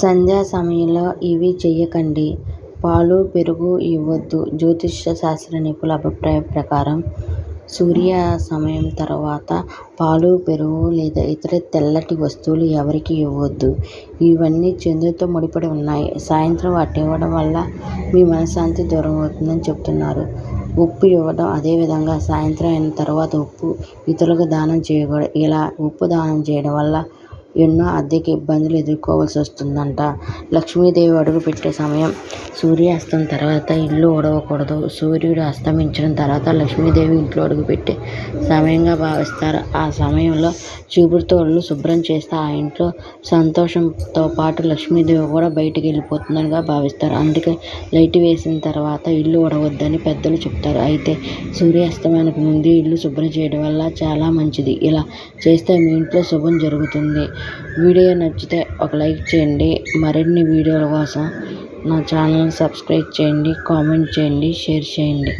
సంధ్యా సమయంలో ఇవి చేయకండి. పాలు, పెరుగు ఇవ్వొద్దు. జ్యోతిష శాస్త్ర నిపుణుల అభిప్రాయం ప్రకారం సూర్యాస్తమయం తర్వాత పాలు, పెరుగు లేదా ఇతర తెల్లటి వస్తువులు ఎవరికీ ఇవ్వొద్దు. ఇవన్నీ చంద్రుడితో ముడిపడి ఉన్నాయి. సాయంత్రం వాటిని ఇవ్వడం వల్ల మీ మనశ్శాంతి దూరం అవుతుందని చెబుతున్నారు. ఉప్పు ఇవ్వడం అదేవిధంగా సాయంత్రం అయిన తర్వాత ఉప్పు ఇతరులకు దానం చేయకూడదు. ఇలా ఉప్పు దానం చేయడం వల్ల ఎన్నో ఆర్థిక ఇబ్బందులు ఎదుర్కోవాల్సి వస్తుందట. లక్ష్మీదేవి అడుగుపెట్టే సమయం సూర్యాస్తం తర్వాత ఇల్లు ఊడవకూడదు. సూర్యుడు అస్తమించిన తర్వాత లక్ష్మీదేవి ఇంట్లో అడుగుపెట్టే సమయంగా భావిస్తారు. ఆ సమయంలో చీపురుతో ఇల్లు శుభ్రం చేస్తే ఆ ఇంట్లో సంతోషంతో పాటు లక్ష్మీదేవి కూడా బయటికి వెళ్ళిపోతుందిగా భావిస్తారు. అందుకే లైట్ వేసిన తర్వాత ఇల్లు ఊడవద్దని పెద్దలు చెబుతారు. అయితే సూర్యాస్తమయానికి ముందు ఇల్లు శుభ్రం చేయడం వల్ల చాలా మంచిది. ఇలా చేస్తే మీ ఇంట్లో శుభం జరుగుతుంది. వీడియో నచ్చితే ఒక లైక్ చేయండి. మరిన్ని వీడియోల కోసం నా ఛానల్ని సబ్స్క్రైబ్ చేయండి, కామెంట్ చేయండి, షేర్ చేయండి.